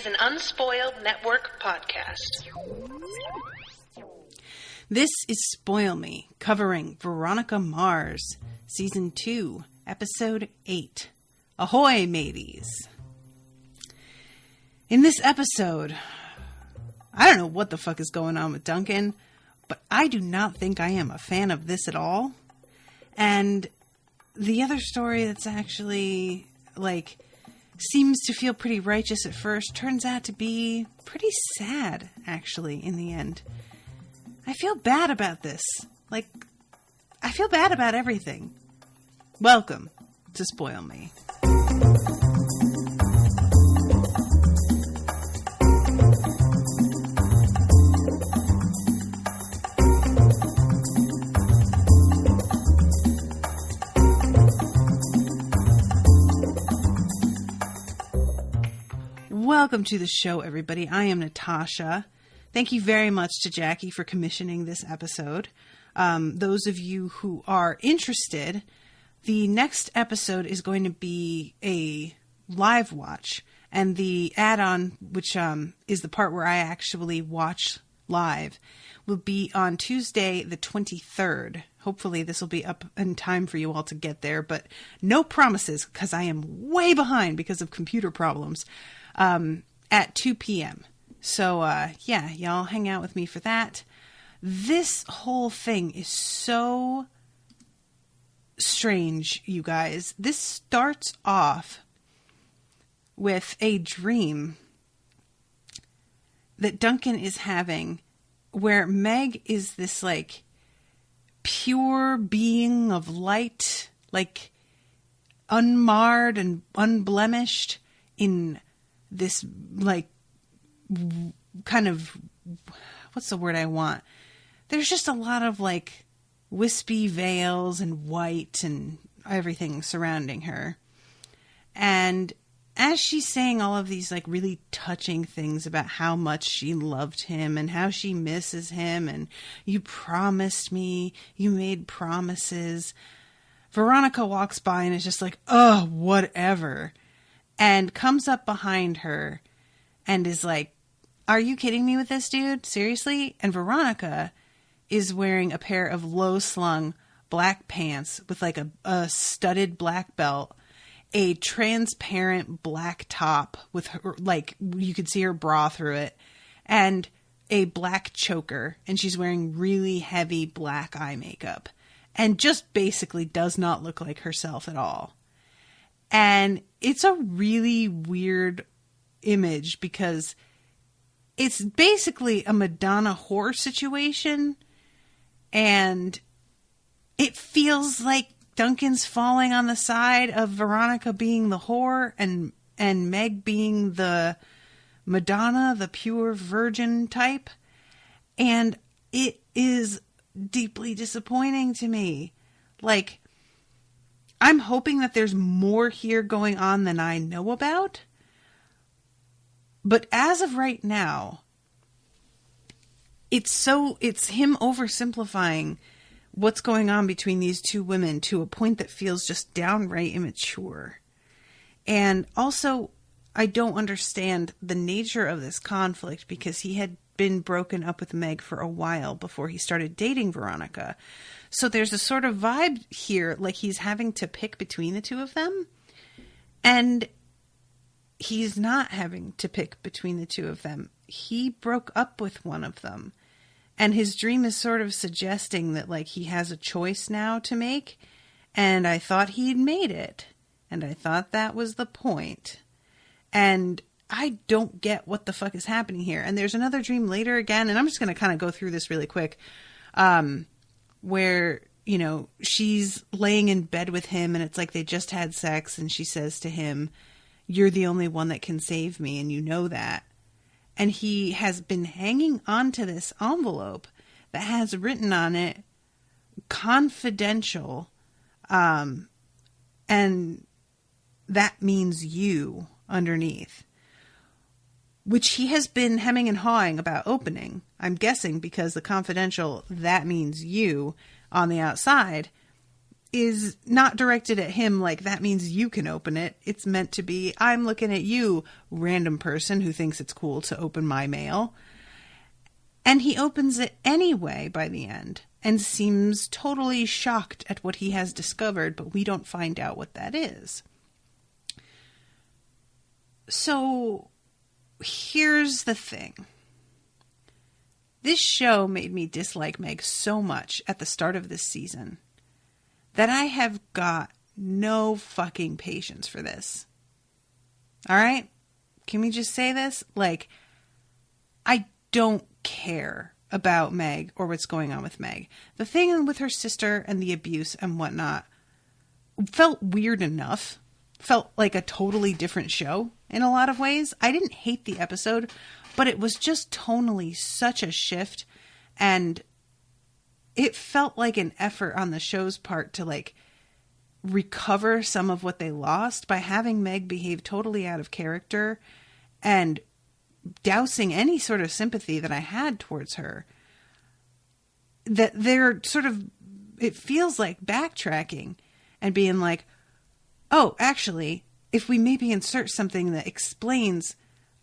an Unspoiled Network podcast. This is Spoil Me, covering Veronica Mars, Season 2, Episode 8. Ahoy, mateys! In this episode, I don't know what the fuck is going on with Duncan, but I do not think I am a fan of this at all. And the other story that's actually, seems to feel pretty righteous at first turns out to be pretty sad, actually, in the end. I feel bad about this. I feel bad about everything. Welcome to Spoil Me. Welcome to the show, everybody. I am Natasha. Thank you very much to Jacqui for commissioning this episode. Those of you who are interested, the next episode is going to be a live watch. And the add-on, which is the part where I actually watch live, will be on Tuesday the 23rd. Hopefully this will be up in time for you all to get there, but no promises because I am way behind because of computer problems. At 2 p.m. So, y'all hang out with me for that. This whole thing is so strange, you guys. This starts off with a dream that Duncan is having where Meg is this, pure being of light, unmarred and unblemished in this, kind of, what's the word I want? There's just a lot of, wispy veils and white and everything surrounding her. And as she's saying all of these, really touching things about how much she loved him and how she misses him and you promised me, you made promises, Veronica walks by and is just oh, whatever. And comes up behind her and is like, are you kidding me with this, dude? Seriously? And Veronica is wearing a pair of low-slung black pants with a studded black belt, a transparent black top with her, you could see her bra through it, and a black choker. And she's wearing really heavy black eye makeup and just basically does not look like herself at all. And it's a really weird image because it's basically a Madonna whore situation. And it feels like Duncan's falling on the side of Veronica being the whore and Meg being the Madonna, the pure virgin type. And it is deeply disappointing to me. I'm hoping that there's more here going on than I know about. But as of right now, it's him oversimplifying what's going on between these two women to a point that feels just downright immature. And also, I don't understand the nature of this conflict because he had been broken up with Meg for a while before he started dating Veronica. So there's a sort of vibe here, he's having to pick between the two of them. And he's not having to pick between the two of them. He broke up with one of them. And his dream is sort of suggesting that, he has a choice now to make. And I thought he'd made it. And I thought that was the point. And I don't get what the fuck is happening here. And there's another dream later again, and I'm just going to kind of go through this really quick, where, she's laying in bed with him and it's they just had sex and she says to him, you're the only one that can save me and you know that. And he has been hanging onto this envelope that has written on it, confidential, and that means you underneath. Which he has been hemming and hawing about opening. I'm guessing because the confidential, that means you, on the outside, is not directed at him like that means you can open it. It's meant to be, I'm looking at you, random person who thinks it's cool to open my mail. And he opens it anyway by the end and seems totally shocked at what he has discovered, but we don't find out what that is. So here's the thing. This show made me dislike Meg so much at the start of this season that I have got no fucking patience for this. All right? Can we just say this? Like, I don't care about Meg or what's going on with Meg. The thing with her sister and the abuse and whatnot felt weird enough. Felt like a totally different show in a lot of ways. I didn't hate the episode, but it was just tonally such a shift, and it felt like an effort on the show's part to like recover some of what they lost by having Meg behave totally out of character and dousing any sort of sympathy that I had towards her. That they're sort of, it feels like backtracking and being like, oh, actually, if we maybe insert something that explains,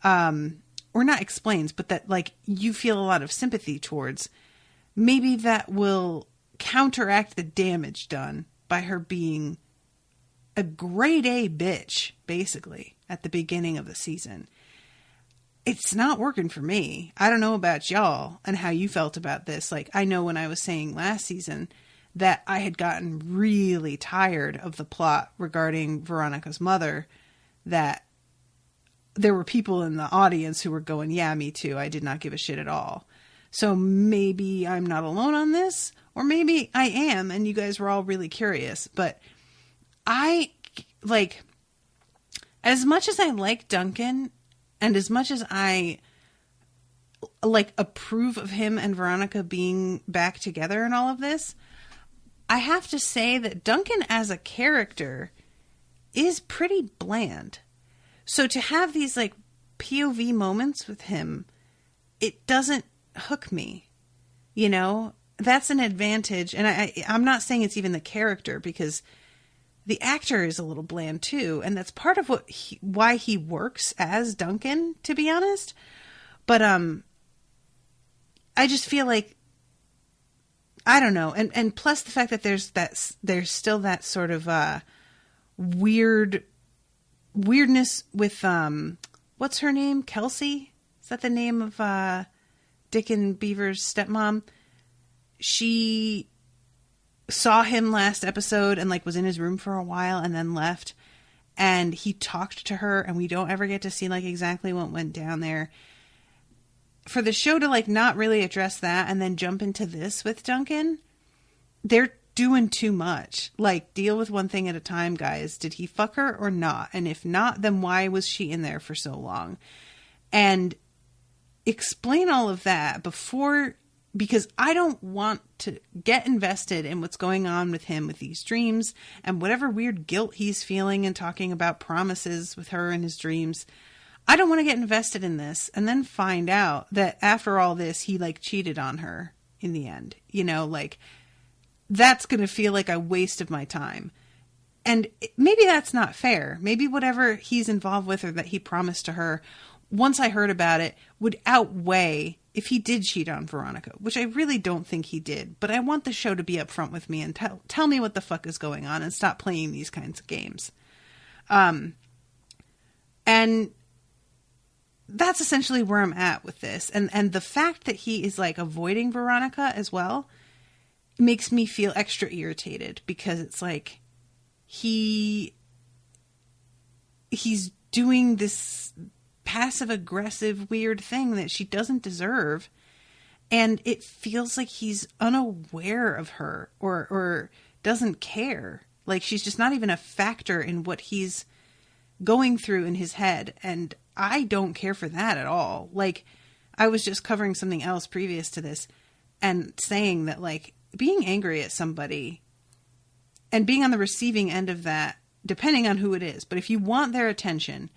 or not explains, but that like you feel a lot of sympathy towards, maybe that will counteract the damage done by her being a grade A bitch, basically, at the beginning of the season. It's not working for me. I don't know about y'all and how you felt about this. Like, I know when I was saying last season that I had gotten really tired of the plot regarding Veronica's mother, that there were people in the audience who were going, yeah, me too. I did not give a shit at all. So maybe I'm not alone on this, or maybe I am, and you guys were all really curious. But I, like, as much as I like Duncan, and as much as I, like, approve of him and Veronica being back together and all of this, I have to say that Duncan as a character is pretty bland. So to have these, like, POV moments with him, it doesn't hook me, you know? That's an advantage. And I'm not saying it's even the character, because the actor is a little bland too. And that's part of why he works as Duncan, to be honest. But I just feel like, I don't know. And plus the fact that there's still that sort of weirdness with what's her name? Kelsey? Is that the name of Dick and Beaver's stepmom? She saw him last episode and like was in his room for a while and then left, and he talked to her, and we don't ever get to see like exactly what went down there. For the show to like not really address that and then jump into this with Duncan, they're doing too much. Like, deal with one thing at a time, guys. Did he fuck her or not? And if not, then why was she in there for so long? And explain all of that before, because I don't want to get invested in what's going on with him with these dreams and whatever weird guilt he's feeling and talking about promises with her in his dreams. I don't want to get invested in this and then find out that after all this, he like cheated on her in the end. You know, like, that's going to feel like a waste of my time. And maybe that's not fair. Maybe whatever he's involved with or that he promised to her, once I heard about it, would outweigh if he did cheat on Veronica, which I really don't think he did. But I want the show to be upfront with me and tell me what the fuck is going on and stop playing these kinds of games. And that's essentially where I'm at with this. And the fact that he is like avoiding Veronica as well makes me feel extra irritated, because it's like he's doing this passive aggressive weird thing that she doesn't deserve, and it feels like he's unaware of her or doesn't care. Like, she's just not even a factor in what he's going through in his head, and I don't care for that at all. Like, I was just covering something else previous to this and saying that, like, being angry at somebody and being on the receiving end of that, depending on who it is, but if you want their attention,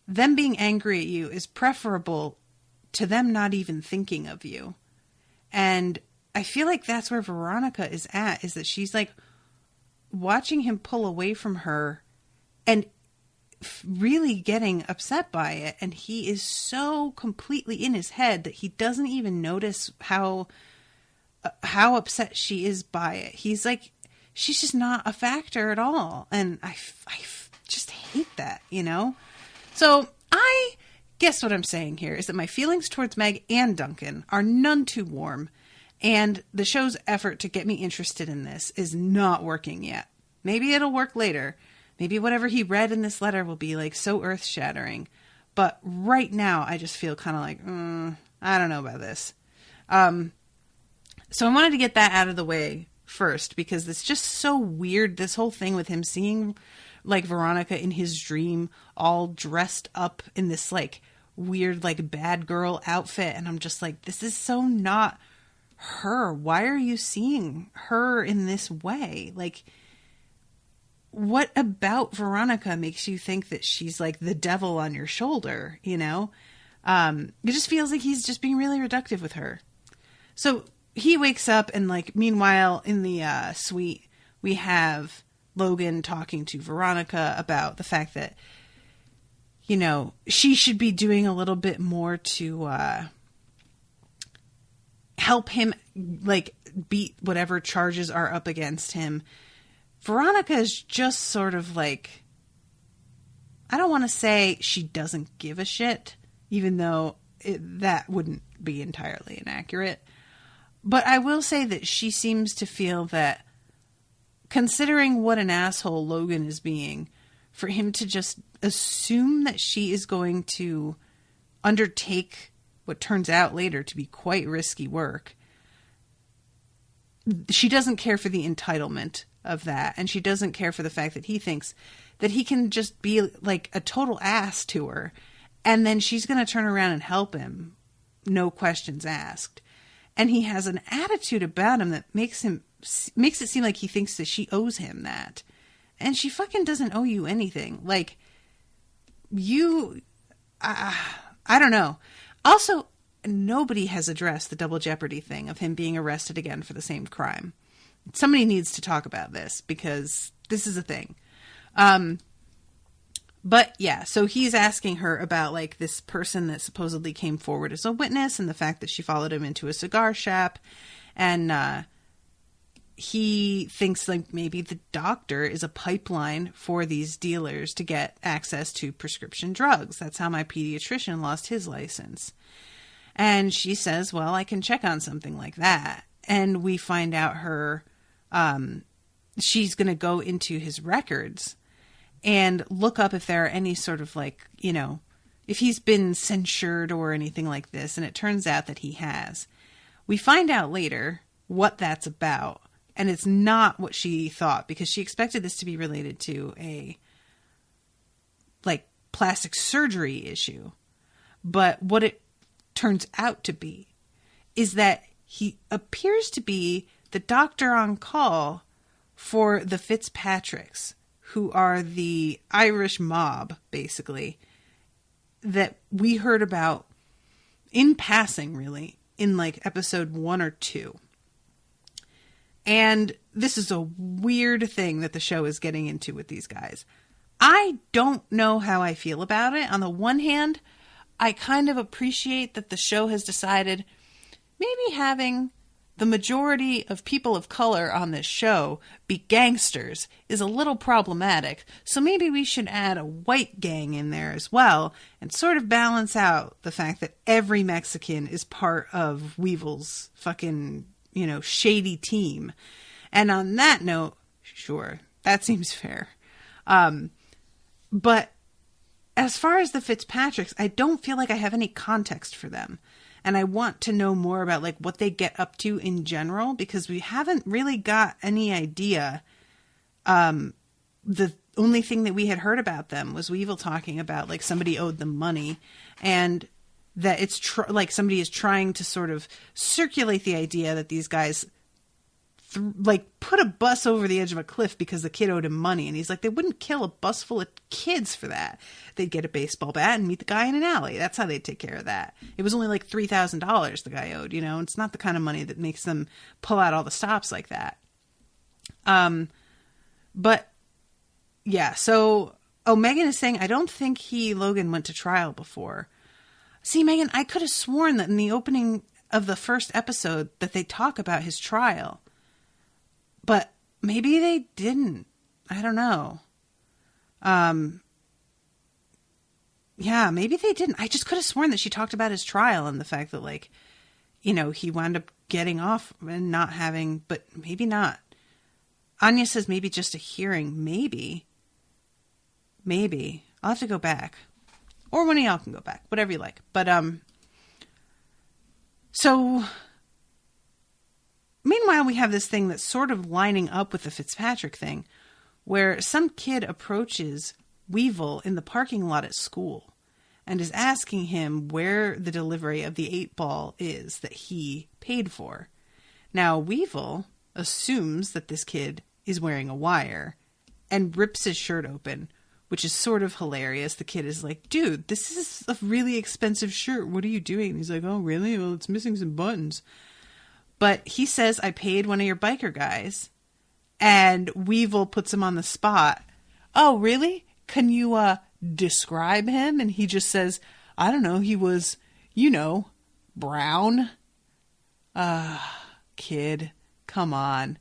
them being angry at you is preferable to them not even thinking of you. And I feel like that's where Veronica is at, is that she's like watching him pull away from her and really getting upset by it. And he is so completely in his head that he doesn't even notice how upset she is by it. He's like, she's just not a factor at all. And I just hate that, you know? So I guess what I'm saying here is that my feelings towards Meg and Duncan are none too warm. And the show's effort to get me interested in this is not working yet. Maybe it'll work later. Maybe whatever he read in this letter will be like so earth-shattering. But right now, I just feel kind of like, I don't know about this. So I wanted to get that out of the way first, because it's just so weird, this whole thing with him seeing like Veronica in his dream all dressed up in this like weird like bad girl outfit. And I'm just like, this is so not her. Why are you seeing her in this way? Like, what about Veronica makes you think that she's like the devil on your shoulder, you know? It just feels like he's just being really reductive with her. So he wakes up and like, meanwhile in the suite, we have Logan talking to Veronica about the fact that, you know, she should be doing a little bit more to help him like beat whatever charges are up against him. Veronica is just sort of like, I don't want to say she doesn't give a shit, even though that wouldn't be entirely inaccurate. But I will say that she seems to feel that, considering what an asshole Logan is being, for him to just assume that she is going to undertake what turns out later to be quite risky work. She doesn't care for the entitlement of that. And she doesn't care for the fact that he thinks that he can just be like a total ass to her. And then she's going to turn around and help him. No questions asked. And he has an attitude about him that makes it seem like he thinks that she owes him that. And she fucking doesn't owe you anything. Like, I don't know. Also, nobody has addressed the double jeopardy thing of him being arrested again for the same crime. Somebody needs to talk about this, because this is a thing. But yeah, so he's asking her about like this person that supposedly came forward as a witness and the fact that she followed him into a cigar shop. And he thinks like maybe the doctor is a pipeline for these dealers to get access to prescription drugs. That's how my pediatrician lost his license. And she says, well, I can check on something like that. And we find out she's going to go into his records and look up if there are any sort of like, you know, if he's been censured or anything like this. And it turns out that he has. We find out later what that's about. And it's not what she thought, because she expected this to be related to a like plastic surgery issue. But what it turns out to be is that he appears to be the doctor on call for the Fitzpatricks, who are the Irish mob, basically, that we heard about in passing, really, in like episode 1 or 2. And this is a weird thing that the show is getting into with these guys. I don't know how I feel about it. On the one hand, I kind of appreciate that the show has decided maybe having the majority of people of color on this show be gangsters is a little problematic. So maybe we should add a white gang in there as well and sort of balance out the fact that every Mexican is part of Weevil's fucking, you know, shady team. And on that note, sure, that seems fair. But as far as the Fitzpatricks, I don't feel like I have any context for them. And I want to know more about like what they get up to in general, because we haven't really got any idea. The only thing that we had heard about them was Weevil talking about like somebody owed them money, and that it's like somebody is trying to sort of circulate the idea that these guys like put a bus over the edge of a cliff because the kid owed him money. And he's like, they wouldn't kill a bus full of kids for that. They'd get a baseball bat and meet the guy in an alley. That's how they'd take care of that. It was only like $3,000 the guy owed, you know. It's not the kind of money that makes them pull out all the stops like that. But yeah, so, Megan is saying, I don't think Logan went to trial before. See, Megan, I could have sworn that in the opening of the first episode that they talk about his trial. But maybe they didn't. I don't know. Yeah, maybe they didn't. I just could have sworn that she talked about his trial and the fact that, like, you know, he wound up getting off and not having, but maybe not. Anya says maybe just a hearing. Maybe. I'll have to go back. Or one of y'all can go back. Whatever you like. But, so, meanwhile, we have this thing that's sort of lining up with the Fitzpatrick thing, where some kid approaches Weevil in the parking lot at school and is asking him where the delivery of the 8-ball is that he paid for. Now, Weevil assumes that this kid is wearing a wire and rips his shirt open, which is sort of hilarious. The kid is like, dude, this is a really expensive shirt. What are you doing? And he's like, oh, really? Well, it's missing some buttons. But he says, I paid one of your biker guys. And Weevil puts him on the spot. Oh, really? Can you describe him? And he just says, I don't know. He was, you know, brown. Kid, come on.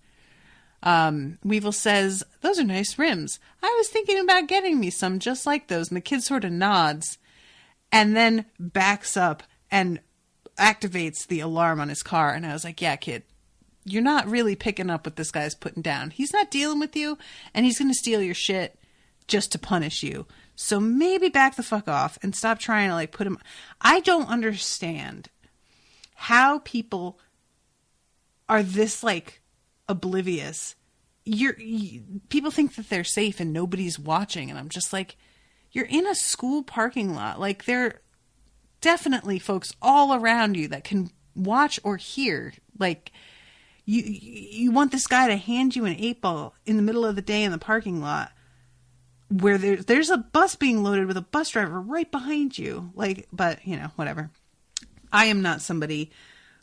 Weevil says, those are nice rims. I was thinking about getting me some just like those. And the kid sort of nods and then backs up and activates the alarm on his car. And I was like, yeah, kid, you're not really picking up what this guy's putting down. He's not dealing with you and he's going to steal your shit just to punish you. So maybe back the fuck off and stop trying to like put him. I don't understand how people are this like oblivious. People think that they're safe and nobody's watching. And I'm just like, you're in a school parking lot. Like there are definitely folks all around you that can watch or hear. Like you want this guy to hand you an 8-ball in the middle of the day in the parking lot where there's a bus being loaded with a bus driver right behind you. Like, but you know, whatever. I am not somebody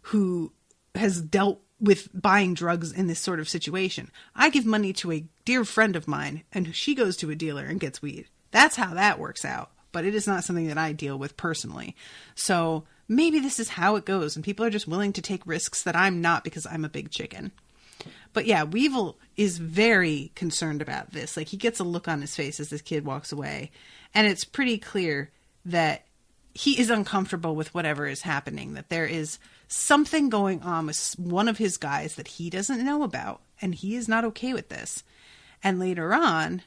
who has dealt with buying drugs in this sort of situation. I give money to a dear friend of mine and she goes to a dealer and gets weed. That's how that works out. But it is not something that I deal with personally. So maybe this is how it goes and people are just willing to take risks that I'm not because I'm a big chicken. But yeah, Weevil is very concerned about this. Like he gets a look on his face as this kid walks away. And it's pretty clear that he is uncomfortable with whatever is happening, that there is something going on with one of his guys that he doesn't know about. And he is not okay with this. And later on,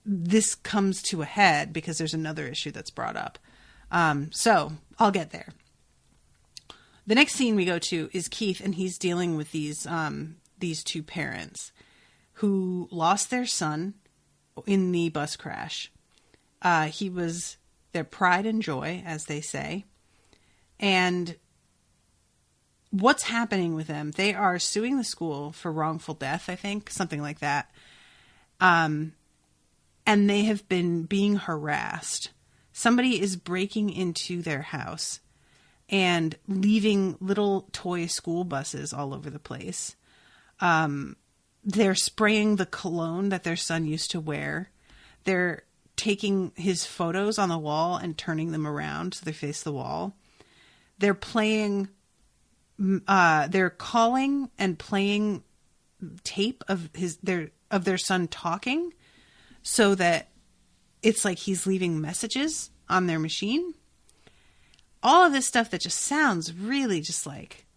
this comes to a head because there's another issue that's brought up. So I'll get there. The next scene we go to is Keith, and he's dealing with these two parents who lost their son in the bus crash. He was their pride and joy, as they say. And what's happening with them? They are suing the school for wrongful death, I think, something like that. And they have been being harassed. Somebody is breaking into their house and leaving little toy school buses all over the place. They're spraying the cologne that their son used to wear. They're taking his photos on the wall and turning them around so they face the wall. They're playing, they're calling and playing tape of their son talking so that it's like he's leaving messages on their machine. All of this stuff that just sounds really just like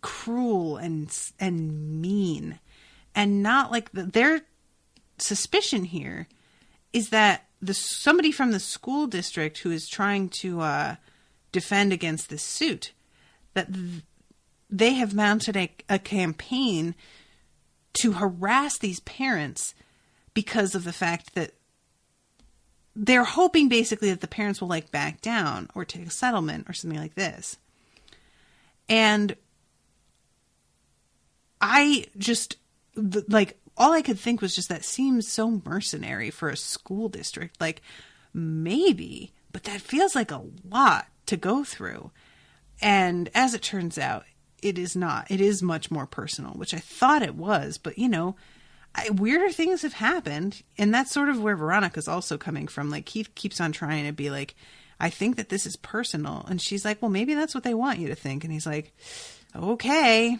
cruel and mean, and not like their suspicion here is that somebody from the school district who is trying to defend against this suit, that they have mounted a campaign to harass these parents because of the fact that they're hoping basically that the parents will like back down or take a settlement or something like this. And I just all I could think was just that seems so mercenary for a school district. Like maybe, but that feels like a lot to go through. And as it turns out, it is not. It is much more personal, which I thought it was. But, you know, weirder things have happened. And that's sort of where Veronica's also coming from. Like, Keith keeps on trying to be like, I think that this is personal. And she's like, well, maybe that's what they want you to think. And he's like, okay.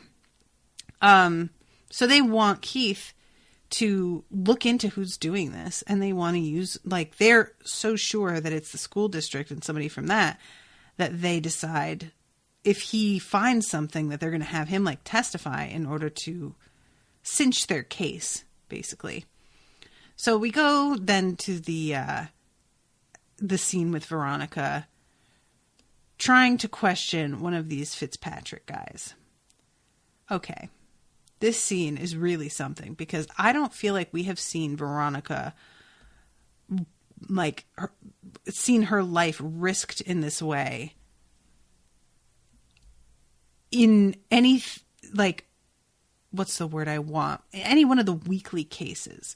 So they want Keith to look into who's doing this. And they want to use, like, they're so sure that it's the school district and somebody from that they decide if he finds something that they're going to have him, like, testify in order to cinch their case, basically. So we go then to the scene with Veronica trying to question one of these Fitzpatrick guys. Okay. This scene is really something because I don't feel like we have seen Veronica, like, seen her life risked in this way in any, like, what's the word I want? Any one of the weekly cases.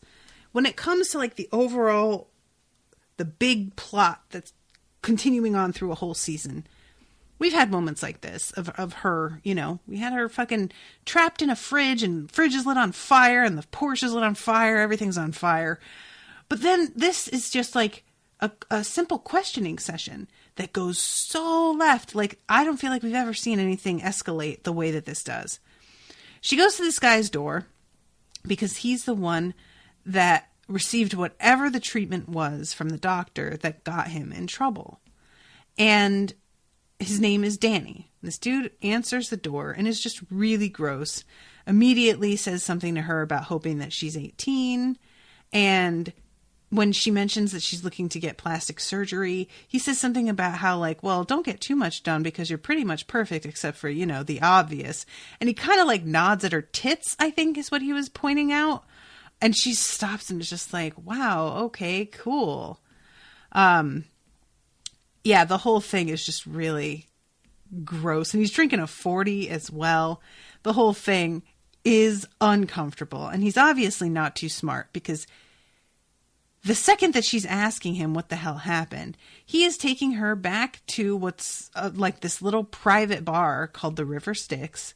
When it comes to, like, the overall, the big plot that's continuing on through a whole season, we've had moments like this of her, you know, we had her fucking trapped in a fridge and fridge is lit on fire and the Porsche is lit on fire. Everything's on fire. But then this is just like a simple questioning session that goes so left. Like, I don't feel like we've ever seen anything escalate the way that this does. She goes to this guy's door because he's the one that received whatever the treatment was from the doctor that got him in trouble. And his name is Danny. This dude answers the door and is just really gross. Immediately says something to her about hoping that she's 18. And when she mentions that she's looking to get plastic surgery, he says something about how, like, well, don't get too much done because you're pretty much perfect except for, you know, the obvious. And he kind of, like, nods at her tits, I think is what he was pointing out. And she stops and is just like, wow, okay, cool. Yeah, the whole thing is just really gross. And he's drinking a 40 as well. The whole thing is uncomfortable. And he's obviously not too smart because the second that she's asking him what the hell happened, he is taking her back to what's like this little private bar called the River Styx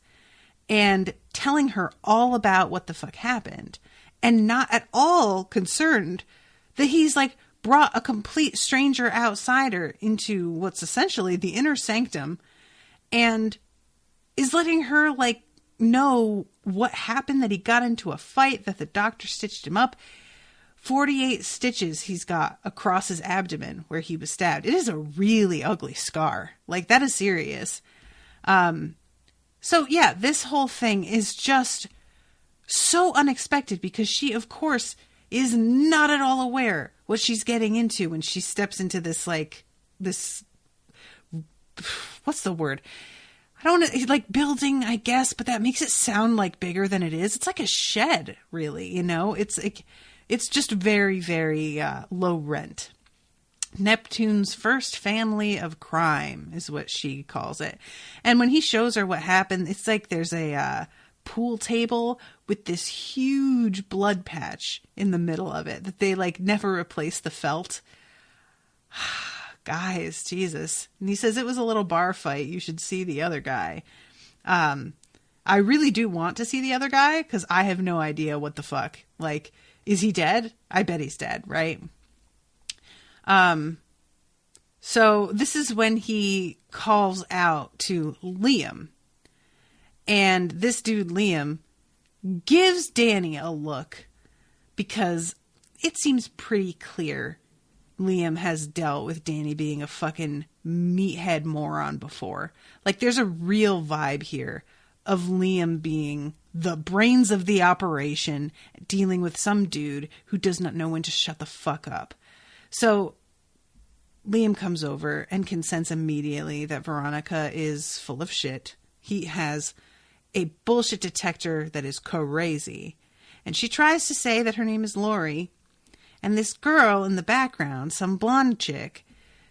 and telling her all about what the fuck happened. And not at all concerned that he's, like, brought a complete stranger outsider into what's essentially the inner sanctum and is letting her, like, know what happened, that he got into a fight, that the doctor stitched him up. 48 stitches he's got across his abdomen where he was stabbed. It is a really ugly scar. Like, that is serious. So yeah, this whole thing is just so unexpected because she, of course, is not at all aware what she's getting into when she steps into this, like, this, what's the word? I don't know, like, building, I guess, but that makes it sound like bigger than it is. It's like a shed, really, you know? It's like, it's just very, very low rent. Neptune's first family of crime is what she calls it. And when he shows her what happened, it's like there's a pool table with this huge blood patch in the middle of it that they, like, never replaced the felt. Guys, Jesus. And he says it was a little bar fight. You should see the other guy. I really do want to see the other guy because I have no idea what the fuck. Like, is he dead? I bet he's dead, right? So this is when he calls out to Liam. And this dude, Liam, gives Danny a look because it seems pretty clear Liam has dealt with Danny being a fucking meathead moron before. Like, there's a real vibe here of Liam being the brains of the operation, dealing with some dude who does not know when to shut the fuck up. So Liam comes over and can sense immediately that Veronica is full of shit. He has a bullshit detector that is crazy. And she tries to say that her name is Lori. And this girl in the background, some blonde chick,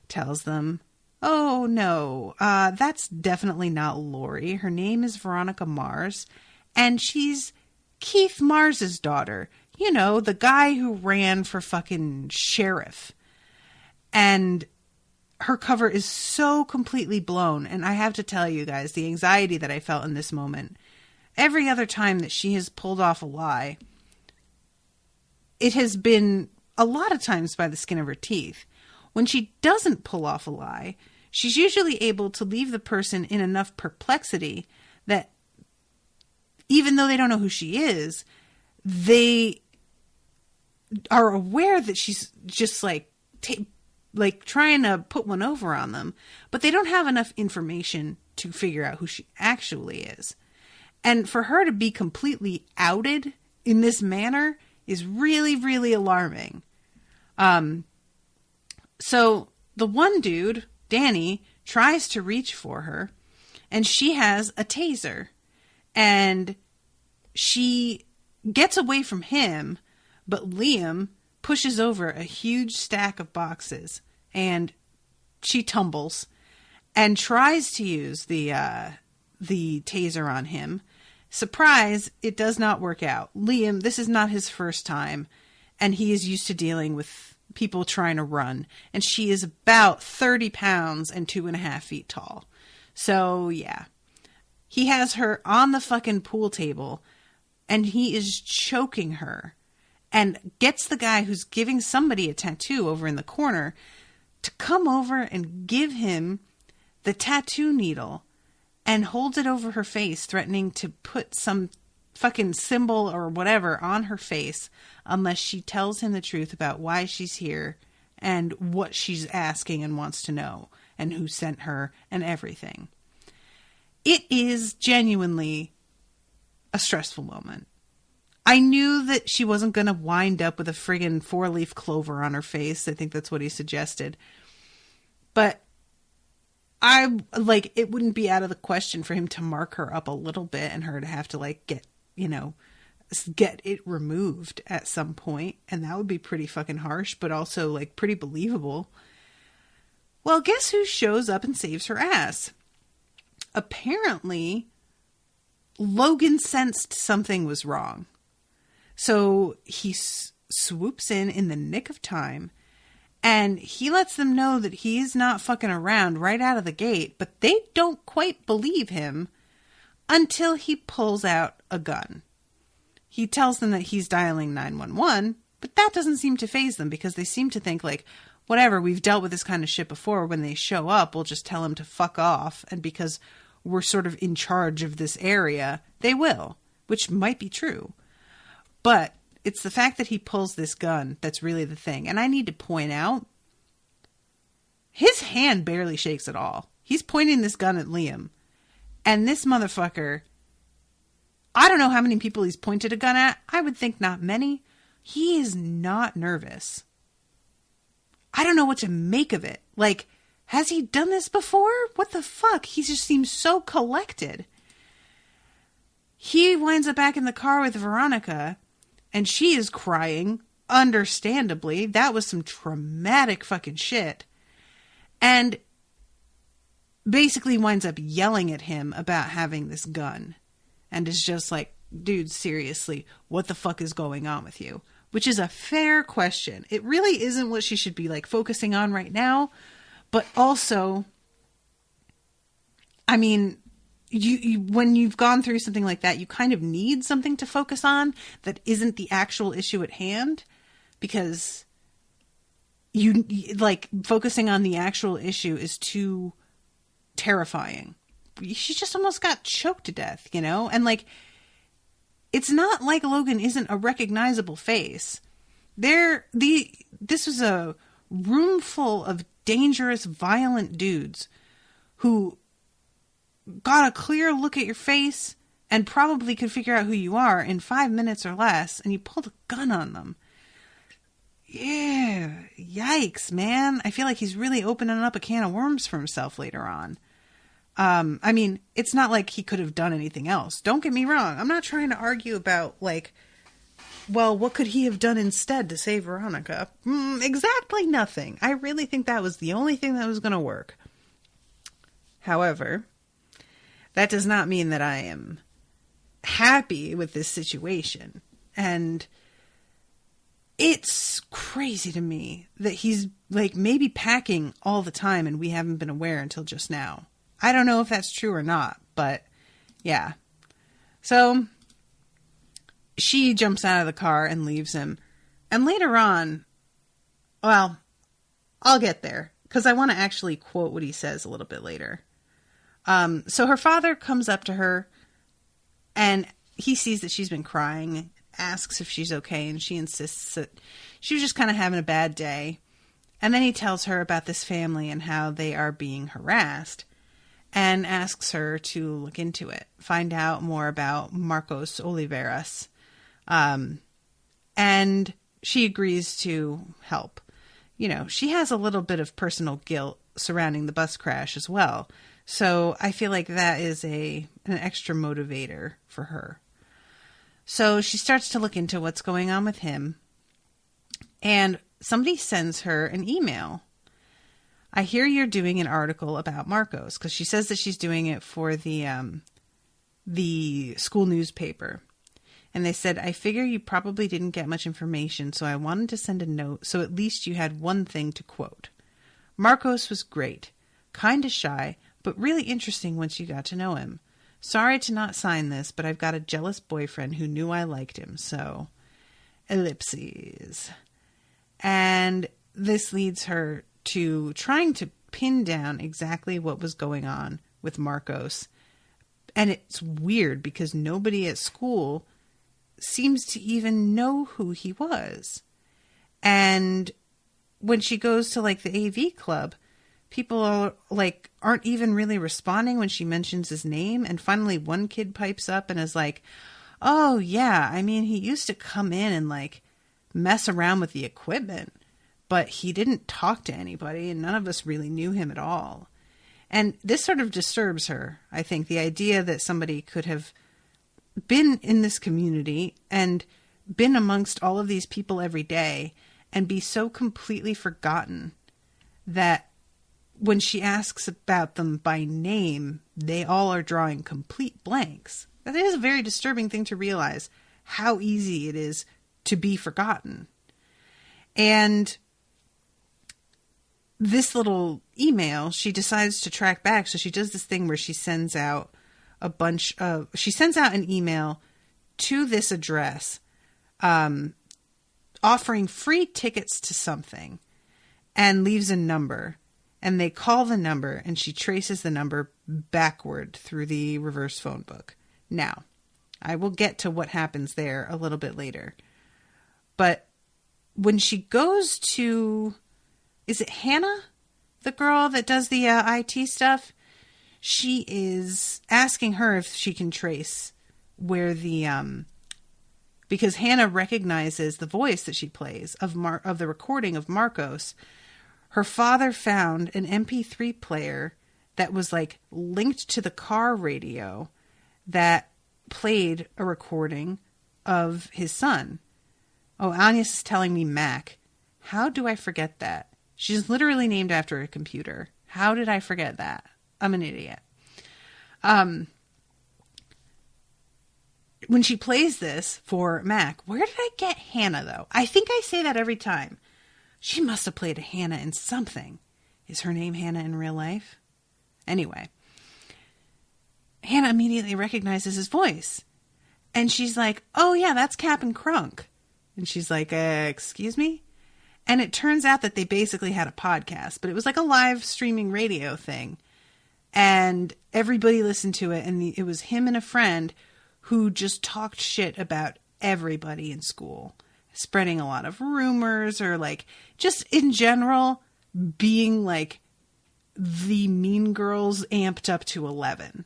tells them, oh, no, that's definitely not Lori. Her name is Veronica Mars. And she's Keith Mars's daughter. You know, the guy who ran for fucking sheriff. And her cover is so completely blown. And I have to tell you guys, the anxiety that I felt in this moment, every other time that she has pulled off a lie, it has been a lot of times by the skin of her teeth. When she doesn't pull off a lie, she's usually able to leave the person in enough perplexity that even though they don't know who she is, they are aware that she's just like trying to put one over on them, but they don't have enough information to figure out who she actually is. And for her to be completely outed in this manner is really, really alarming. So the one dude, Danny, tries to reach for her, and she has a taser, and she gets away from him, but Liam pushes over a huge stack of boxes, and she tumbles and tries to use the taser on him. Surprise, it does not work out. Liam, this is not his first time, and he is used to dealing with people trying to run, and she is about 30 pounds and 2.5 feet tall. So yeah, he has her on the fucking pool table, and he is choking her, and gets the guy who's giving somebody a tattoo over in the corner to come over and give him the tattoo needle, and holds it over her face, threatening to put some fucking symbol or whatever on her face unless she tells him the truth about why she's here and what she's asking and wants to know and who sent her and everything. It is genuinely a stressful moment. I knew that she wasn't going to wind up with a friggin' 4-leaf clover on her face. I think that's what he suggested. But it wouldn't be out of the question for him to mark her up a little bit and her to have to get it removed at some point. And that would be pretty fucking harsh, but also pretty believable. Well, guess who shows up and saves her ass? Apparently, Logan sensed something was wrong. So he swoops in the nick of time, and he lets them know that he's not fucking around right out of the gate, but they don't quite believe him until he pulls out a gun. He tells them that he's dialing 911, but that doesn't seem to faze them because they seem to think whatever, we've dealt with this kind of shit before. When they show up, we'll just tell them to fuck off. And because we're sort of in charge of this area, they will, which might be true. But it's the fact that he pulls this gun that's really the thing. And I need to point out, his hand barely shakes at all. He's pointing this gun at Liam. And this motherfucker, I don't know how many people he's pointed a gun at. I would think not many. He is not nervous. I don't know what to make of it. Has he done this before? What the fuck? He just seems so collected. He winds up back in the car with Veronica, and she is crying, understandably. That was some traumatic fucking shit. And basically winds up yelling at him about having this gun. And is just like, dude, seriously, what the fuck is going on with you? Which is a fair question. It really isn't what she should be focusing on right now. But also, I mean, you when you've gone through something like that, you kind of need something to focus on that isn't the actual issue at hand, because you focusing on the actual issue is too terrifying. She just almost got choked to death, and it's not like Logan isn't a recognizable face. This was a room full of dangerous, violent dudes who got a clear look at your face and probably could figure out who you are in 5 minutes or less, and you pulled a gun on them. Yeah, yikes, man. I feel like he's really opening up a can of worms for himself later on. I mean, it's not like he could have done anything else. Don't get me wrong. I'm not trying to argue about, what could he have done instead to save Veronica? Exactly nothing. I really think that was the only thing that was going to work. However, that does not mean that I am happy with this situation. And it's crazy to me that he's, maybe packing all the time and we haven't been aware until just now. I don't know if that's true or not, but yeah. So she jumps out of the car and leaves him. And later on, well, I'll get there because I want to actually quote what he says a little bit later. So her father comes up to her and he sees that she's been crying, asks if she's okay, and she insists that she was just kind of having a bad day. And then he tells her about this family and how they are being harassed and asks her to look into it, find out more about Marcos Oliveras. And she agrees to help. You know, she has a little bit of personal guilt surrounding the bus crash as well. So I feel like that is an extra motivator for her. So she starts to look into what's going on with him. And somebody sends her an email. I hear you're doing an article about Marcos, because she says that she's doing it for the school newspaper. And they said, I figure you probably didn't get much information, so I wanted to send a note so at least you had one thing to quote. Marcos was great, kind of shy, but really interesting once you got to know him. Sorry to not sign this, but I've got a jealous boyfriend who knew I liked him, so... ellipses. And this leads her to trying to pin down exactly what was going on with Marcos. And it's weird because nobody at school seems to even know who he was. And when she goes to like the AV club, people are like aren't even really responding when she mentions his name. And finally one kid pipes up and is like, oh yeah, I mean, he used to come in and like mess around with the equipment, but he didn't talk to anybody and none of us really knew him at all. And this sort of disturbs her. I think the idea that somebody could have been in this community and been amongst all of these people every day and be so completely forgotten that when she asks about them by name, they all are drawing complete blanks. That is a very disturbing thing to realize, how easy it is to be forgotten. And this little email, she decides to track back. So she does this thing where she sends out an email to this address, offering free tickets to something, and leaves a number. And they call the number, and she traces the number backward through the reverse phone book. Now, I will get to what happens there a little bit later. But when she goes to, is it Hannah, the girl that does the IT stuff? She is asking her if she can trace where the, because Hannah recognizes the voice that she plays of the recording of Marcos. Her father found an MP3 player that was like linked to the car radio that played a recording of his son. Oh, Anya's telling me Mac. How do I forget that? She's literally named after a computer. How did I forget that? I'm an idiot. When she plays this for Mac, where did I get Hannah, though? I think I say that every time. She must have played a Hannah in something. Is her name Hannah in real life? Anyway, Hannah immediately recognizes his voice. And she's like, oh yeah, that's Cap'n Crunk. And she's like, excuse me? And it turns out that they basically had a podcast, but it was like a live streaming radio thing. And everybody listened to it, and it was him and a friend who just talked shit about everybody in school, spreading a lot of rumors, or like just in general being like the Mean Girls amped up to 11.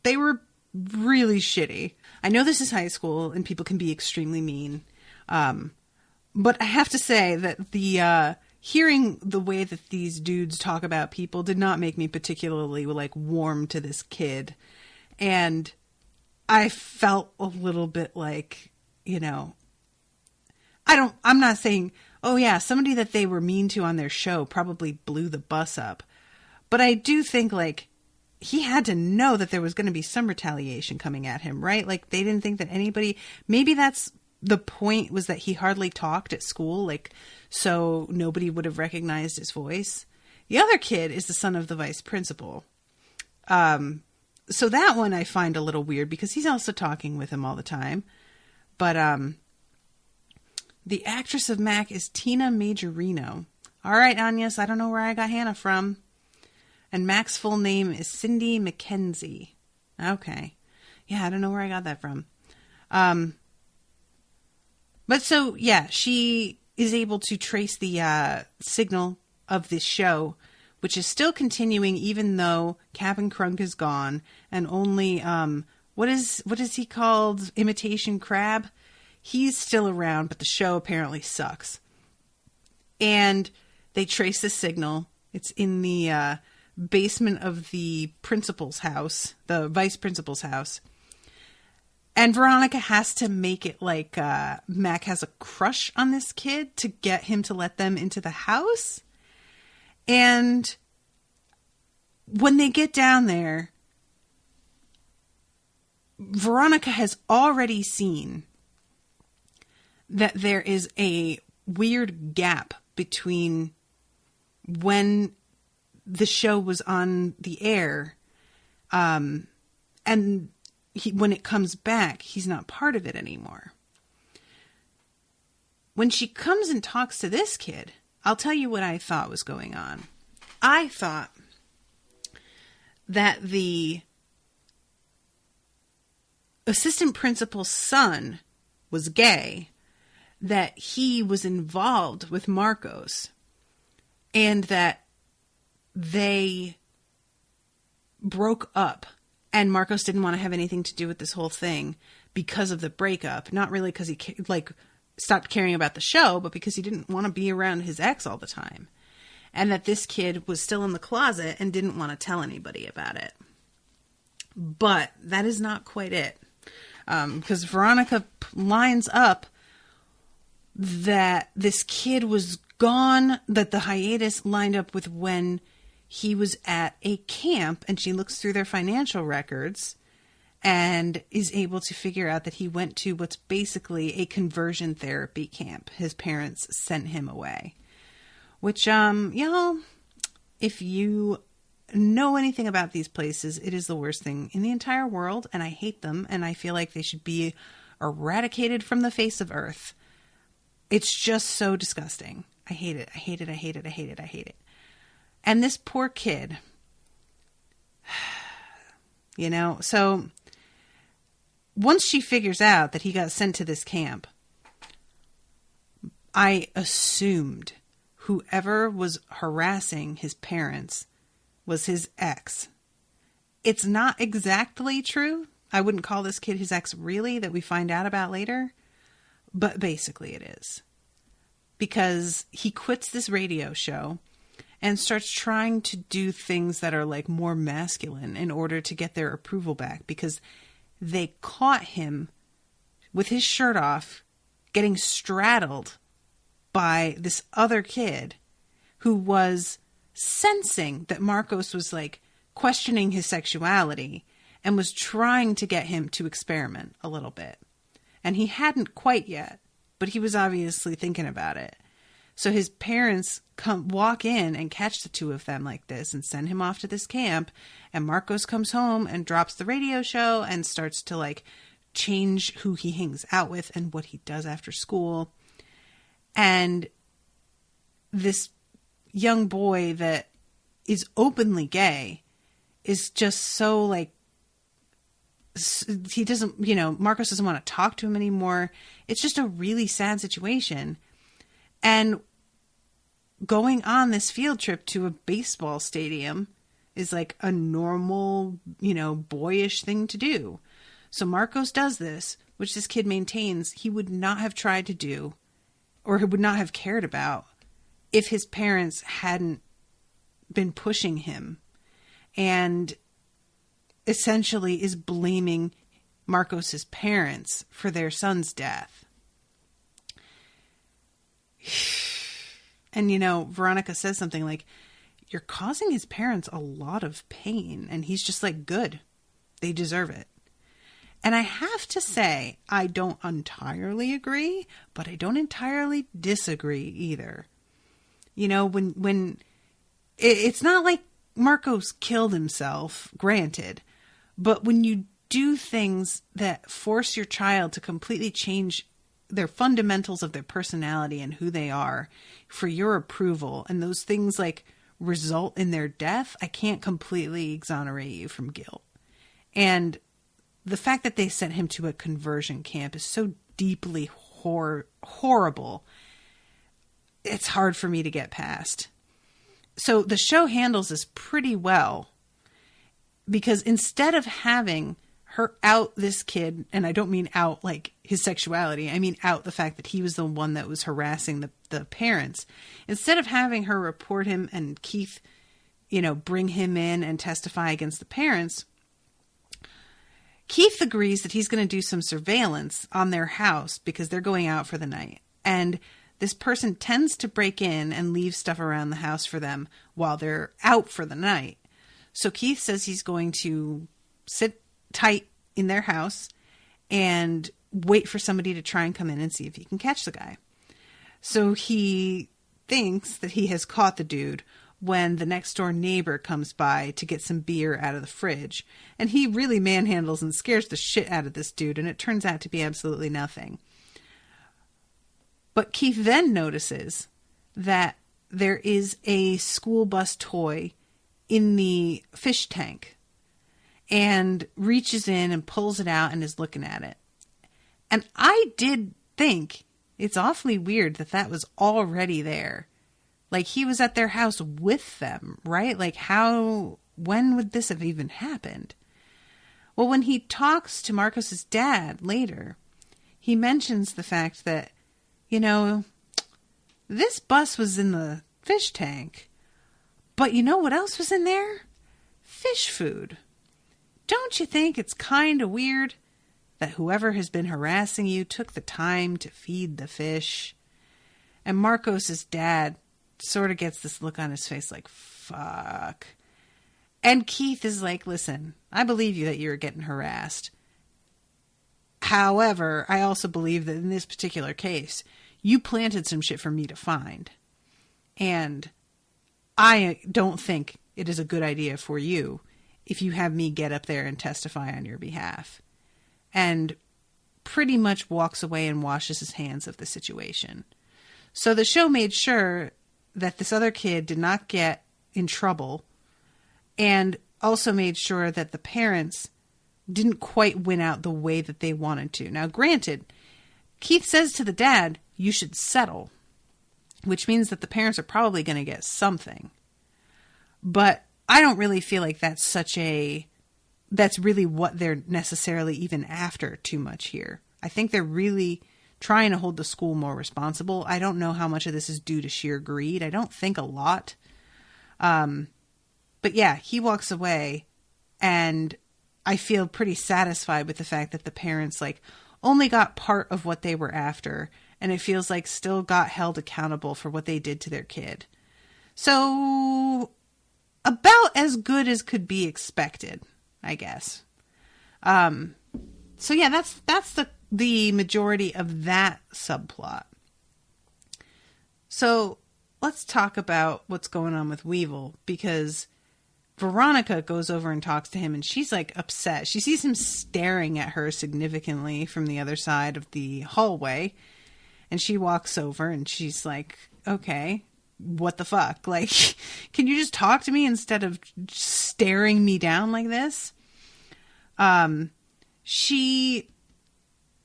They were really shitty. I know this is high school and people can be extremely mean. But I have to say that the hearing the way that these dudes talk about people did not make me particularly like warm to this kid. And I felt a little bit like, you know, I'm not saying, oh yeah, somebody that they were mean to on their show probably blew the bus up. But I do think like he had to know that there was going to be some retaliation coming at him, right? Like they didn't think that anybody, maybe that's the point, was that he hardly talked at school, like, so nobody would have recognized his voice. The other kid is the son of the vice principal. So that one I find a little weird because he's also talking with him all the time. But The actress of Mac is Tina Majorino. All right, Agnes, I don't know where I got Hannah from. And Mac's full name is Cindy McKenzie. Okay. Yeah, I don't know where I got that from. But so, yeah, she is able to trace the signal of this show, which is still continuing even though Captain Crunk is gone, and only, what is he called? Imitation Crab? He's still around, but the show apparently sucks. And they trace the signal. It's in the basement of the principal's house, the vice principal's house. And Veronica has to make it like Mac has a crush on this kid to get him to let them into the house. And when they get down there, Veronica has already seen that there is a weird gap between when the show was on the air and when it comes back, he's not part of it anymore. When she comes and talks to this kid, I'll tell you what I thought was going on. I thought that the assistant principal's son was gay, that he was involved with Marcos, and that they broke up, and Marcos didn't want to have anything to do with this whole thing because of the breakup. Not really because he stopped caring about the show, but because he didn't want to be around his ex all the time. And that this kid was still in the closet and didn't want to tell anybody about it. But that is not quite it. Because Veronica lines up that this kid was gone, that the hiatus lined up with when he was at a camp, and she looks through their financial records and is able to figure out that he went to what's basically a conversion therapy camp. His parents sent him away. Which, y'all, if you know anything about these places, it is the worst thing in the entire world, and I hate them, and I feel like they should be eradicated from the face of Earth. It's just so disgusting. I hate it. I hate it. I hate it. I hate it. I hate it. And this poor kid, you know, so once she figures out that he got sent to this camp, I assumed whoever was harassing his parents was his ex. It's not exactly true. I wouldn't call this kid his ex really, that we find out about later. But basically it is. Because he quits this radio show and starts trying to do things that are like more masculine in order to get their approval back. Because they caught him with his shirt off getting straddled by this other kid who was sensing that Marcos was like questioning his sexuality and was trying to get him to experiment a little bit. And he hadn't quite yet, but he was obviously thinking about it. So his parents walk in and catch the two of them like this and send him off to this camp. And Marcos comes home and drops the radio show and starts to like change who he hangs out with and what he does after school. And this young boy that is openly gay is just so like, he doesn't, you know, Marcos doesn't want to talk to him anymore. It's just a really sad situation. And going on this field trip to a baseball stadium is like a normal, you know, boyish thing to do. So Marcos does this, which this kid maintains he would not have tried to do or would not have cared about if his parents hadn't been pushing him, and essentially is blaming Marcos's parents for their son's death. And, you know, Veronica says something like, you're causing his parents a lot of pain. And he's just like, good. They deserve it. And I have to say, I don't entirely agree, but I don't entirely disagree either. You know, when it's not like Marcos killed himself, granted, but when you do things that force your child to completely change their fundamentals of their personality and who they are for your approval, and those things like result in their death, I can't completely exonerate you from guilt. And the fact that they sent him to a conversion camp is so deeply horrible. It's hard for me to get past. So the show handles this pretty well, because instead of having her out this kid, and I don't mean out like his sexuality, I mean out the fact that he was the one that was harassing the parents. Instead of having her report him and Keith, bring him in and testify against the parents, Keith agrees that he's going to do some surveillance on their house because they're going out for the night. And this person tends to break in and leave stuff around the house for them while they're out for the night. So Keith says he's going to sit tight in their house and wait for somebody to try and come in and see if he can catch the guy. So he thinks that he has caught the dude when the next door neighbor comes by to get some beer out of the fridge. And he really manhandles and scares the shit out of this dude, and it turns out to be absolutely nothing. But Keith then notices that there is a school bus toy in the fish tank, and reaches in and pulls it out and is looking at it. And I did think it's awfully weird that was already there. Like, he was at their house with them, right? Like, when would this have even happened? Well, when he talks to Marcos's dad later, he mentions the fact that, this bus was in the fish tank, but you know what else was in there? Fish food. Don't you think it's kind of weird that whoever has been harassing you took the time to feed the fish? And Marcos's dad sort of gets this look on his face like, fuck. And Keith is like, listen, I believe you that you're getting harassed. However, I also believe that in this particular case, you planted some shit for me to find. And I don't think it is a good idea for you if you have me get up there and testify on your behalf. And pretty much walks away and washes his hands of the situation. So the show made sure that this other kid did not get in trouble, and also made sure that the parents didn't quite win out the way that they wanted to. Now, granted, Keith says to the dad, you should settle, which means that the parents are probably going to get something. But I don't really feel like that's really what they're necessarily even after too much here. I think they're really trying to hold the school more responsible. I don't know how much of this is due to sheer greed. I don't think a lot. But yeah, he walks away, and I feel pretty satisfied with the fact that the parents only got part of what they were after, and it feels like still got held accountable for what they did to their kid. So about as good as could be expected, I guess. So yeah, that's the majority of that subplot. So let's talk about what's going on with Weevil, because Veronica goes over and talks to him, and she's upset. She sees him staring at her significantly from the other side of the hallway, and she walks over and she's like, okay, what the fuck? Can you just talk to me instead of staring me down like this? She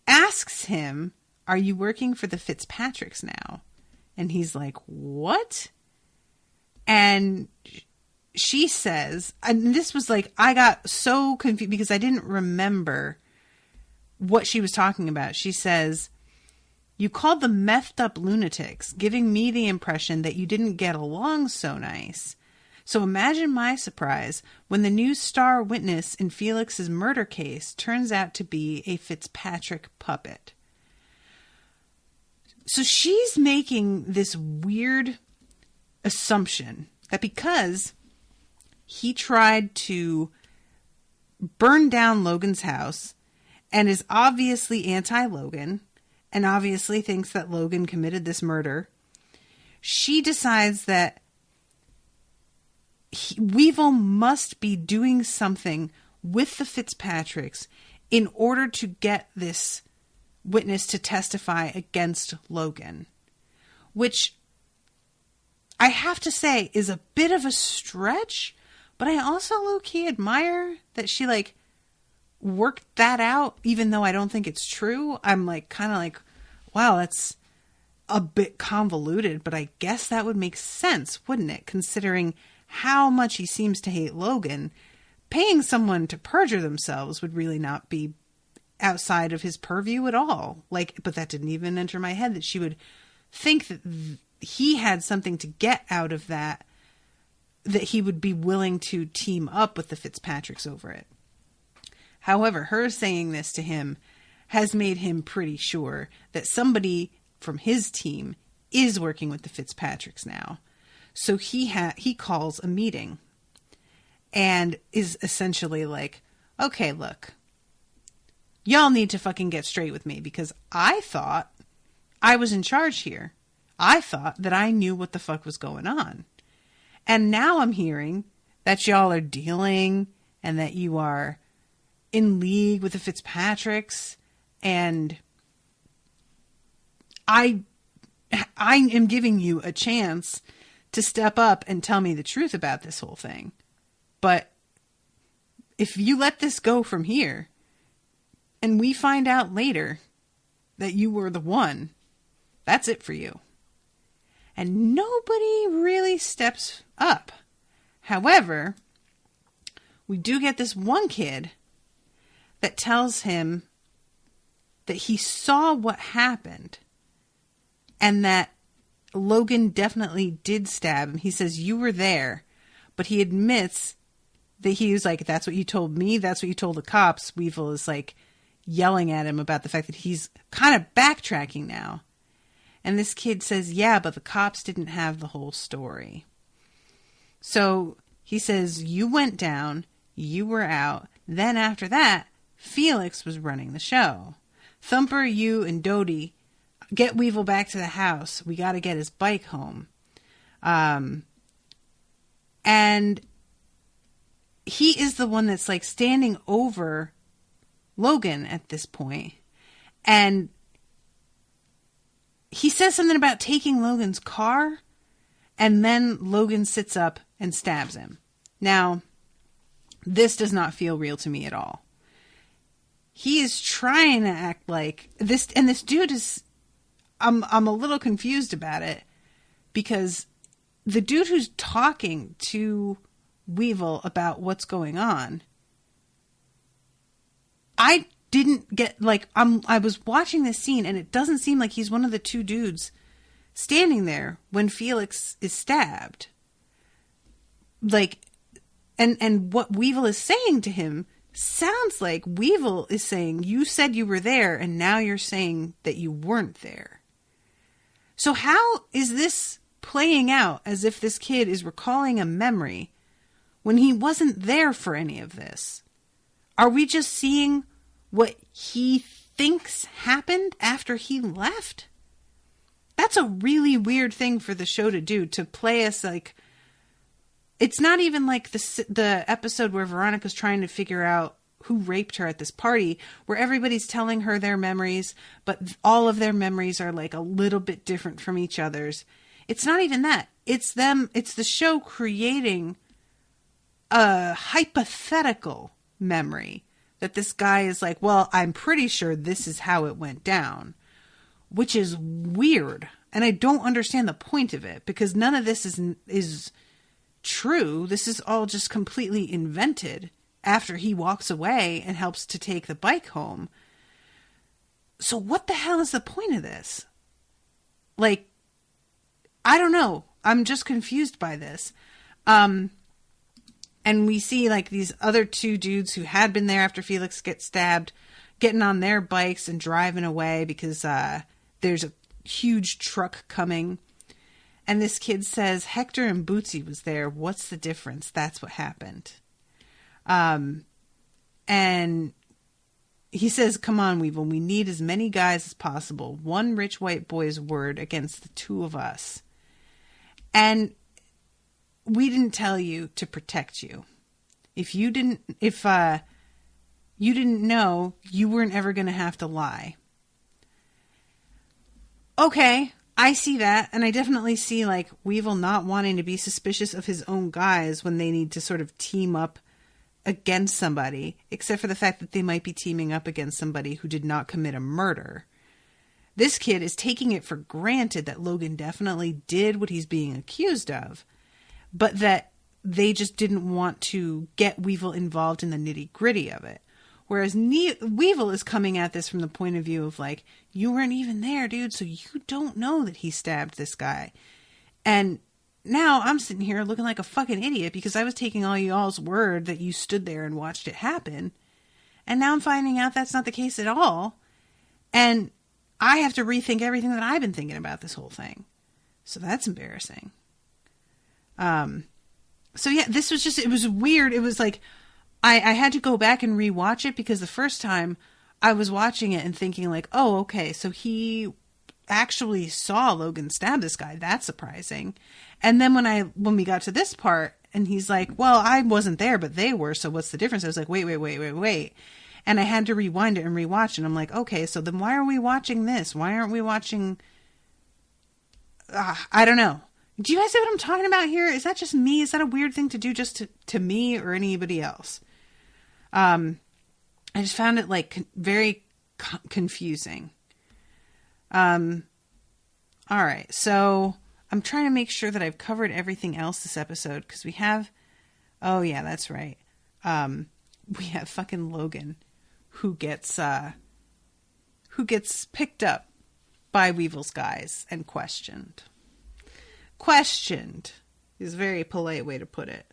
asks him, are you working for the Fitzpatricks now? And he's like, what? And she says, and this was I got so confused because I didn't remember what she was talking about. She says, you called them methed up lunatics, giving me the impression that you didn't get along so nice. So imagine my surprise when the new star witness in Felix's murder case turns out to be a Fitzpatrick puppet. So she's making this weird assumption that because he tried to burn down Logan's house and is obviously anti-Logan and obviously thinks that Logan committed this murder, she decides that Weevil must be doing something with the Fitzpatricks in order to get this witness to testify against Logan, which I have to say is a bit of a stretch, but I also low-key admire that she like worked that out, even though I don't think it's true. I'm like kind of like, wow, that's a bit convoluted, but I guess that would make sense, wouldn't it? Considering how much he seems to hate Logan, paying someone to perjure themselves would really not be outside of his purview at all. Like, but that didn't even enter my head that she would think that he had something to get out of that, that he would be willing to team up with the Fitzpatricks over it. However, her saying this to him has made him pretty sure that somebody from his team is working with the Fitzpatricks now. So he calls a meeting and is essentially like, okay, look, y'all need to fucking get straight with me, because I thought I was in charge here. I thought that I knew what the fuck was going on. And now I'm hearing that y'all are dealing and that you are in league with the Fitzpatricks, and I am giving you a chance to step up and tell me the truth about this whole thing. But if you let this go from here and we find out later that you were the one, that's it for you. And nobody really steps up. However, we do get this one kid that tells him that he saw what happened and that Logan definitely did stab him. He says, you were there, but he admits that he was like, that's what you told me. That's what you told the cops. Weevil is like yelling at him about the fact that he's kind of backtracking now. And this kid says, yeah, but the cops didn't have the whole story. So he says, you went down, you were out. Then after that, Felix was running the show. Thumper, you, and Dodie, get Weevil back to the house. We got to get his bike home. And he is the one that's like standing over Logan at this point. And he says something about taking Logan's car. And then Logan sits up and stabs him. Now, this does not feel real to me at all. He is trying to act like this, and this dude is, I'm a little confused about it, because the dude who's talking to Weevil about what's going on, I didn't get, like, I was watching this scene and it doesn't seem like he's one of the two dudes standing there when Felix is stabbed. Like, and what Weevil is saying to him sounds like Weevil is saying, you said you were there and now you're saying that you weren't there. So how is this playing out as if this kid is recalling a memory when he wasn't there for any of this? Are we just seeing what he thinks happened after he left? That's a really weird thing for the show to do, to play us like, it's not even like the episode where Veronica's trying to figure out who raped her at this party, where everybody's telling her their memories, but all of their memories are like a little bit different from each other's. It's not even that. It's the show creating a hypothetical memory that this guy is like, well, I'm pretty sure this is how it went down, which is weird. And I don't understand the point of it, because none of this is true. This is all just completely invented after he walks away and helps to take the bike home. So what the hell is the point of this? Like, I don't know. I'm just confused by this. And we see like these other two dudes who had been there after Felix gets stabbed, getting on their bikes and driving away because there's a huge truck coming. And this kid says, Hector and Bootsy was there. What's the difference? That's what happened. And he says, come on, Weevil, we need as many guys as possible. One rich white boy's word against the two of us. And we didn't tell you to protect you. If you didn't know, you weren't ever going to have to lie. okay, I see that. And I definitely see, like, Weevil not wanting to be suspicious of his own guys when they need to sort of team up against somebody, except for the fact that they might be teaming up against somebody who did not commit a murder. This kid is taking it for granted that Logan definitely did what he's being accused of, but that they just didn't want to get Weevil involved in the nitty-gritty of it. Whereas Weevil is coming at this from the point of view of, like, you weren't even there, dude, so you don't know that he stabbed this guy. And now I'm sitting here looking like a fucking idiot because I was taking all y'all's word that you stood there and watched it happen. And now I'm finding out that's not the case at all. And I have to rethink everything that I've been thinking about this whole thing. So that's embarrassing. So yeah, this was just, it was weird. It was like, I had to go back and rewatch it because the first time I was watching it and thinking like, oh, okay, so he actually saw Logan stab this guy. That's surprising. And then when we got to this part and he's like, well, I wasn't there, but they were. So what's the difference? I was like, wait. And I had to rewind it and rewatch it. I'm like, okay, so then why are we watching this? Why aren't we watching? I don't know. Do you guys see what I'm talking about here? Is that just me? Is that a weird thing to do just to me or anybody else? I just found it like very confusing. All right. So I'm trying to make sure that I've covered everything else this episode because we have, oh yeah, that's right. We have fucking Logan who gets picked up by Weevil's guys and questioned. Questioned is a very polite way to put it.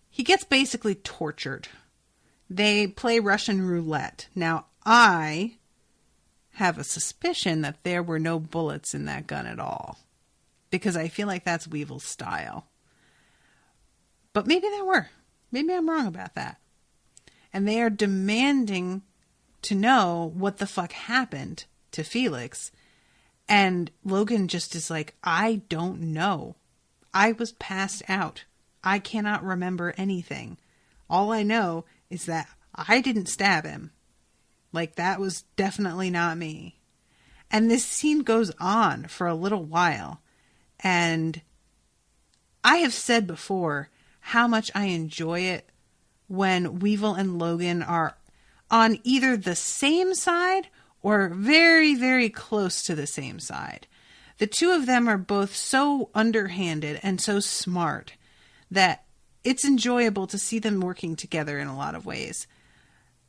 He gets basically tortured. They play Russian roulette. Now, I have a suspicion that there were no bullets in that gun at all. Because I feel like that's Weevil's style. But maybe there were. Maybe I'm wrong about that. And they are demanding to know what the fuck happened to Felix. And Logan just is like, I don't know. I was passed out. I cannot remember anything. All I know is that I didn't stab him. Like, that was definitely not me. And this scene goes on for a little while. And I have said before how much I enjoy it when Weevil and Logan are on either the same side or very, very close to the same side. The two of them are both so underhanded and so smart that it's enjoyable to see them working together in a lot of ways.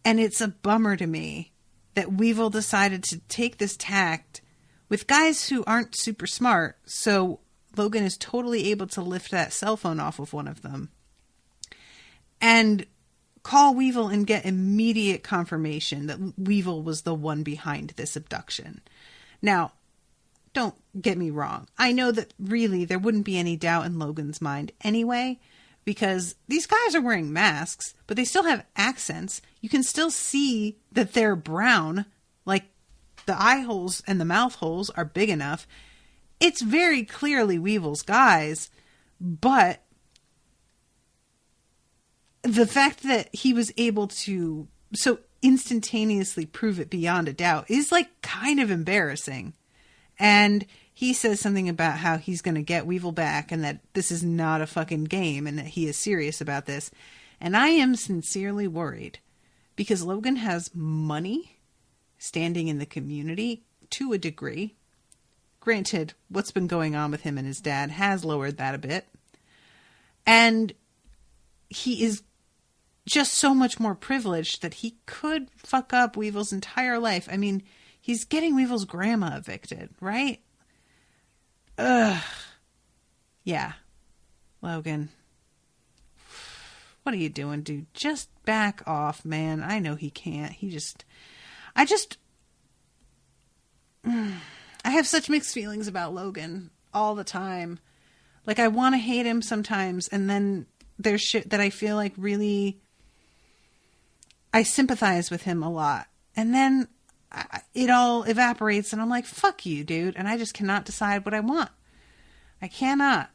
And it's a bummer to me that Weevil decided to take this tact with guys who aren't super smart, so Logan is totally able to lift that cell phone off of one of them and call Weevil and get immediate confirmation that Weevil was the one behind this abduction. Now, don't get me wrong. I know that really there wouldn't be any doubt in Logan's mind anyway, because these guys are wearing masks, but they still have accents. You can still see that they're brown, like the eye holes and the mouth holes are big enough. It's very clearly Weevil's guys, but the fact that he was able to so instantaneously prove it beyond a doubt is like kind of embarrassing. And he says something about how he's going to get Weevil back and that this is not a fucking game and that he is serious about this. And I am sincerely worried because Logan has money standing in the community to a degree. Granted, what's been going on with him and his dad has lowered that a bit. And he is just so much more privileged that he could fuck up Weevil's entire life. I mean, he's getting Weevil's grandma evicted, right? Ugh. Yeah. Logan. What are you doing, dude? Just back off, man. I know he can't. I have such mixed feelings about Logan all the time. Like, I want to hate him sometimes, and then there's shit that I feel like really I sympathize with him a lot. And then it all evaporates and I'm like, fuck you, dude. And I just cannot decide what I want. I cannot.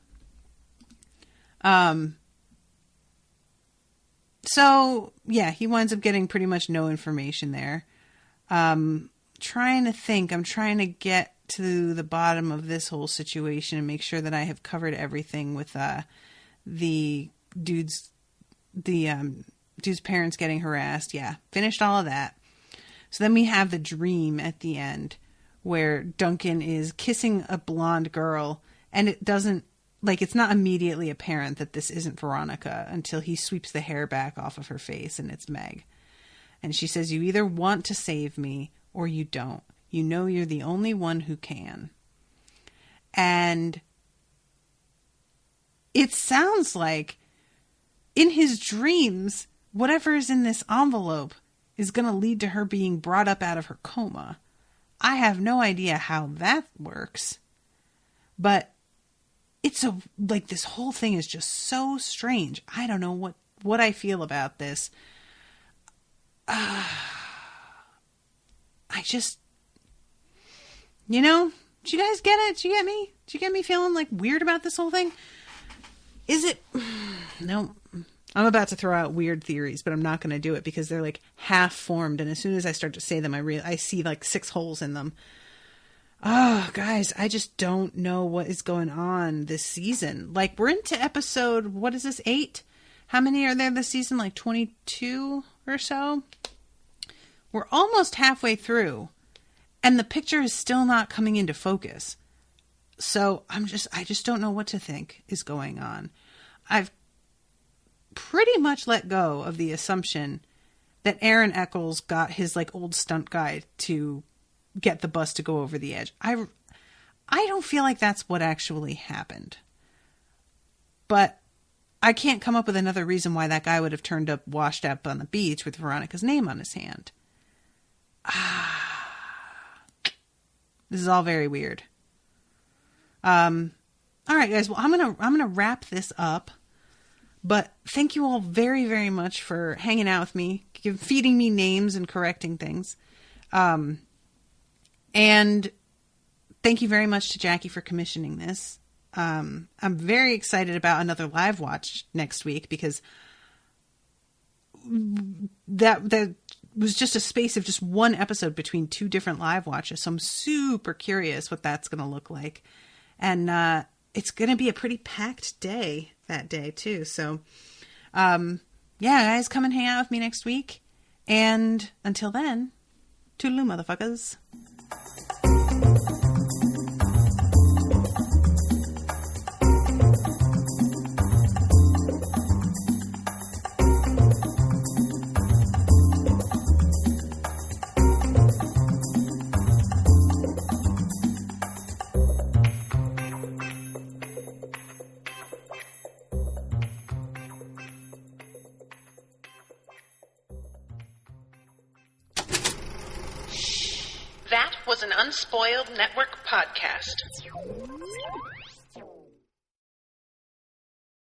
So yeah, he winds up getting pretty much no information there. I'm trying to get to the bottom of this whole situation and make sure that I have covered everything with the dude's parents getting harassed. Yeah, finished all of that. So then we have the dream at the end where Duncan is kissing a blonde girl, and it doesn't, like, it's not immediately apparent that this isn't Veronica until he sweeps the hair back off of her face, and it's Meg. And she says, "You either want to save me or you don't. You know you're the only one who can." And it sounds like in his dreams, whatever is in this envelope is going to lead to her being brought up out of her coma. I have no idea how that works, but it's like this whole thing is just so strange. I don't know what I feel about this. I just, did you guys get it? Did you get me? Did you get me feeling like weird about this whole thing? Is it? No. I'm about to throw out weird theories, but I'm not going to do it because they're like half formed. And as soon as I start to say them, I see like 6 holes in them. Oh, guys, I just don't know what is going on this season. Like, we're into episode, what is this, 8? How many are there this season? Like 22 or so? We're almost halfway through, and the picture is still not coming into focus. So I just don't know what to think is going on. I've pretty much let go of the assumption that Aaron Eccles got his like old stunt guy to get the bus to go over the edge. I don't feel like that's what actually happened. But I can't come up with another reason why that guy would have turned up washed up on the beach with Veronica's name on his hand. This is all very weird. All right, guys. Well, I'm gonna wrap this up. But thank you all very, very much for hanging out with me, feeding me names and correcting things. And thank you very much to Jacqui for commissioning this. I'm very excited about another live watch next week because that was just a space of just one episode between 2 different live watches. So I'm super curious what that's going to look like. And it's going to be a pretty packed day that day too. So, yeah, guys, come and hang out with me next week. And until then, toodaloo, motherfuckers. That was an Unspoiled Network podcast.